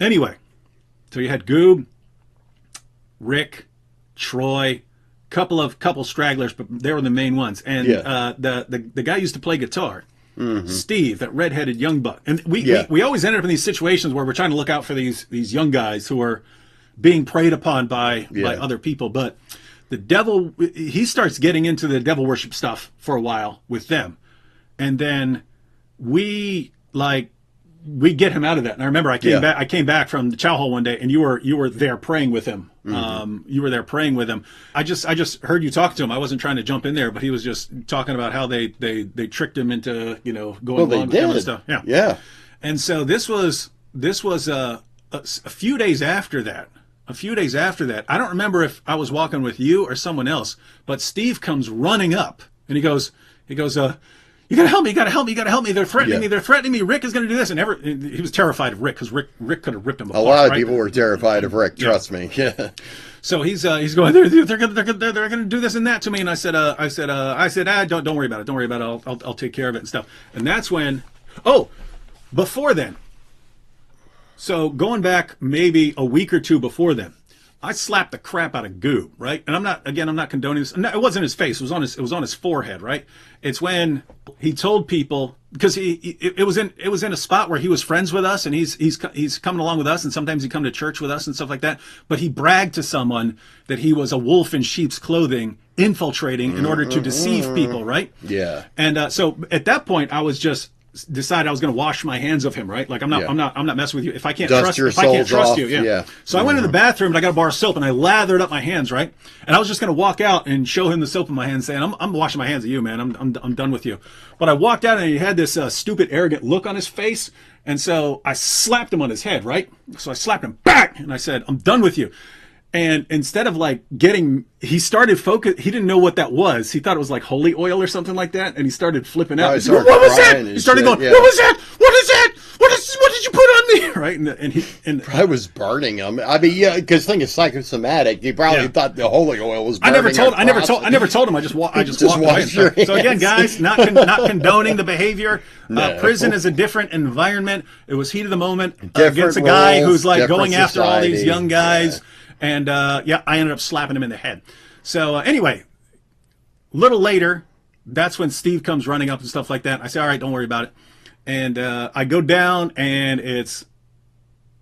Anyway, so you had Goob, Rick, Troy, couple stragglers, but they were the main ones. And the guy used to play guitar, Steve, that redheaded young buck. And we always ended up in these situations where we're trying to look out for these young guys who are being preyed upon by other people. But the devil, he starts getting into the devil worship stuff for a while with them. And then we get him out of that. And I remember I came back from the chow hall one day, and you were there praying with him. You were there praying with him. I just heard you talk to him. I wasn't trying to jump in there, but he was just talking about how they tricked him into, going along with him and stuff. Yeah. Yeah. And so this was a few days after that. I don't remember if I was walking with you or someone else, but Steve comes running up and he goes, you gotta help me, They're threatening me. Rick is gonna do this. And he was terrified of Rick, because Rick could have ripped him apart. A lot of people were terrified of Rick, trust me. Yeah. So he's going, they're gonna do this and that to me. And I said, don't worry about it. I'll take care of it and stuff. And that's when, before then. So going back maybe a week or two before then, I slapped the crap out of Goob, right? And I'm not condoning this. No, it wasn't his face. It was on his forehead, right? It's when he told people, because it was in a spot where he was friends with us, and he's coming along with us, and sometimes he'd come to church with us and stuff like that. But he bragged to someone that he was a wolf in sheep's clothing, infiltrating in order to deceive people, right? Yeah. And so at that point, I was just decided I was going to wash my hands of him, right? Like I'm not messing with you. If I can't trust you, yeah. So I went in the bathroom and I got a bar of soap and I lathered up my hands, right? And I was just going to walk out and show him the soap in my hands, saying, "I'm washing my hands of you, man. I'm done with you." But I walked out and he had this stupid, arrogant look on his face, and so I slapped him on his head, right? So I slapped him back and I said, "I'm done with you." And instead of he started focus. He didn't know what that was. He thought it was like holy oil or something like that. And he started flipping out. What was that? He started going, "What was that? What is that? What did you put on me?" Right? And he probably was burning him. I mean, yeah, because thing is psychosomatic. He probably thought the holy oil was burning. I never told him. I just walked away. So again, guys, not condoning the behavior. No. Prison is a different environment. It was heat of the moment against a guy who's like going after all these young guys. Yeah. And, I ended up slapping him in the head. So, anyway, a little later, that's when Steve comes running up and stuff like that. I say, "All right, don't worry about it." And I go down, and it's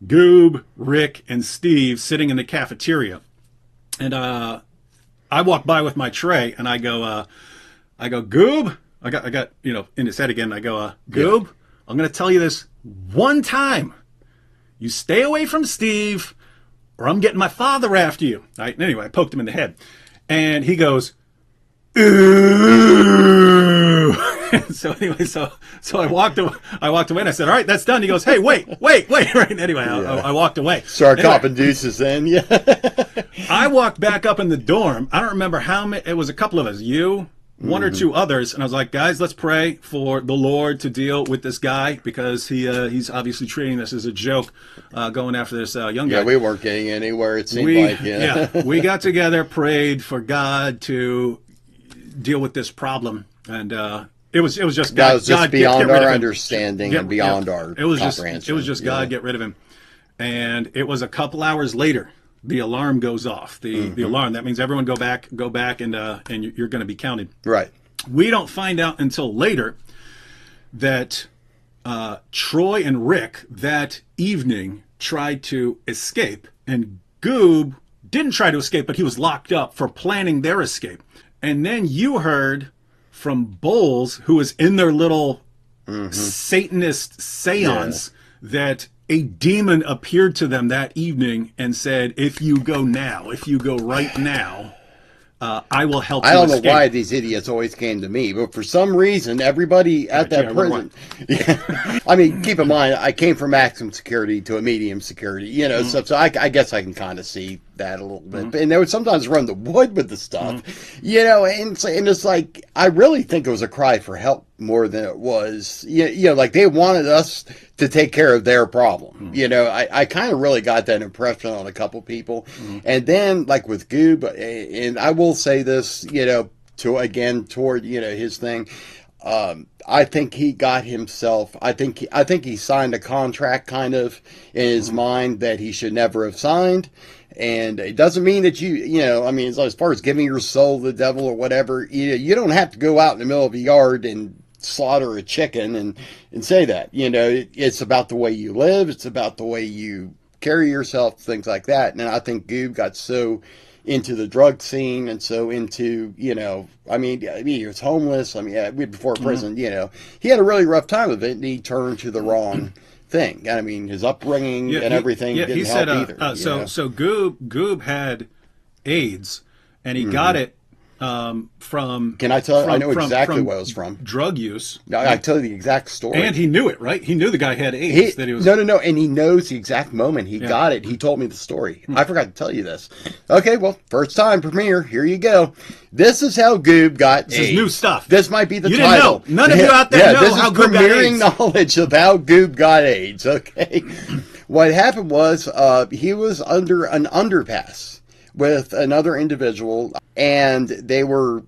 Goob, Rick, and Steve sitting in the cafeteria. And I walk by with my tray, and I go, "Goob," I got in his head again. I go, "Goob, I'm going to tell you this one time. You stay away from Steve, or I'm getting my father after you." Right? And anyway, I poked him in the head. And he goes, "Ooh." So anyway, so I walked away and I said, "All right, that's done." He goes, "Hey, wait." Right? Anyway, I walked away. Start copping deuces then, yeah. I walked back up in the dorm. I don't remember how many, it was a couple of us, one or two others, and I was like, "Guys, let's pray for the Lord to deal with this guy, because he's obviously treating this as a joke, going after this young guy." Yeah, we weren't getting anywhere, it seemed like. Yeah. We got together, prayed for God to deal with this problem, and it was just God. That was just beyond our understanding and beyond our comprehension. It was just God, get rid of him. And it was a couple hours later, the alarm goes off. The alarm, that means everyone go back, and you're going to be counted. Right. We don't find out until later that Troy and Rick that evening tried to escape, and Goob didn't try to escape, but he was locked up for planning their escape. And then you heard from Bowles, who was in their little Satanist seance, that a demon appeared to them that evening and said, "If you go right now, I will help you I don't escape." know why these idiots always came to me, but for some reason, everybody at that prison... I mean, keep in mind, I came from maximum security to a medium security, so I guess I can kind of see that a little bit. And they would sometimes run the wood with the stuff, and it's like, I really think it was a cry for help more than it was, like they wanted us to take care of their problem. I kind of really got that impression on a couple people. And then, like with Goob, and I will say this, toward his thing, I think he got himself. I think he signed a contract kind of in his mind that he should never have signed. And it doesn't mean that I mean, as far as giving your soul to the devil or whatever, you don't have to go out in the middle of a yard and slaughter a chicken and say that. It's about the way you live. It's about the way you carry yourself, things like that. And I think Goob got so into the drug scene and so into, I mean, he was homeless. I mean, before prison, he had a really rough time of it, and he turned to the wrong thing. I mean, his upbringing and everything didn't help either. So Goob had AIDS, and he got it from. Can I tell? I know exactly what it was from. Drug use. I tell you the exact story. And he knew it, right? He knew the guy had AIDS. No. And he knows the exact moment he got it. He told me the story. I forgot to tell you this. Okay, well, first time premiere. Here you go. This is how Goob got AIDS. This is new stuff. This might be the title. Didn't know. None of you out there know how Goob got AIDS. This is premiering knowledge of how Goob got AIDS. Okay. What happened was he was under an underpass with another individual, and they were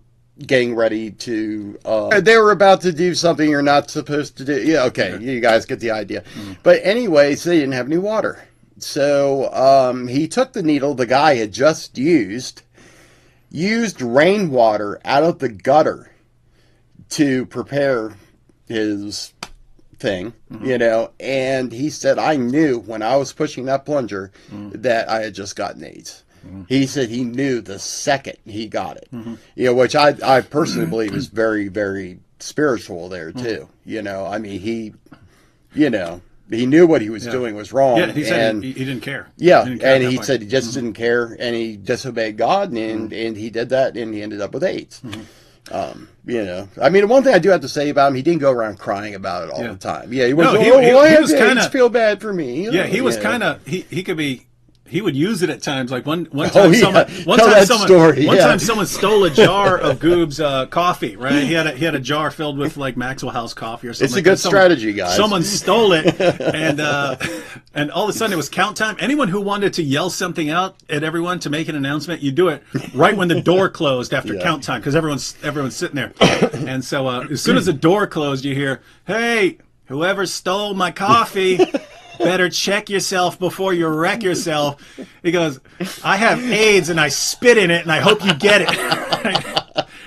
getting ready to they were about to do something you're not supposed to do. Yeah, okay, you guys get the idea. But anyways, they didn't have any water, so he took the needle the guy had just used rainwater out of the gutter to prepare his thing, and he said, I knew when I was pushing that plunger that I had just gotten AIDS. He said he knew the second he got it, which I personally believe is very, very spiritual there too. I mean, he knew what he was doing was wrong. Yeah, he said he didn't care. Yeah, and he said he just didn't care, and he disobeyed God, and he did that, and he ended up with AIDS. I mean, one thing I do have to say about him, he didn't go around crying about it all the time. Yeah, he was. He was kind of feel bad for me. Yeah, he was kind of. He could be. He would use it at times. Like one time, someone stole a jar of Goob's coffee. Right? He had a jar filled with like Maxwell House coffee or something. It's a good strategy, guys. Someone stole it, and all of a sudden it was count time. Anyone who wanted to yell something out at everyone to make an announcement, you do it right when the door closed after count time, because everyone's sitting there. And so as soon as the door closed, you hear, "Hey, whoever stole my coffee, better check yourself before you wreck yourself." He goes, "I have AIDS and I spit in it and I hope you get it."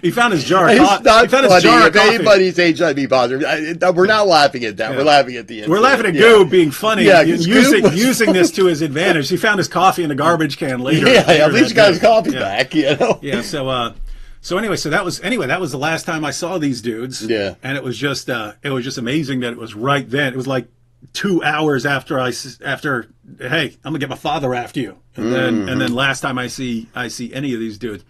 He found his jar of coffee. It's not funny. If anybody's HIV positive, we're not laughing at that. Yeah. We're laughing at the incident. We're laughing at Goob being funny, using this to his advantage. He found his coffee in the garbage can later. Yeah, at least he got his coffee back. Yeah. So anyway, that was the last time I saw these dudes. Yeah. And it was just amazing that it was right then. It was like 2 hours after hey, I'm gonna get my father after you, and then last time I see any of these dudes.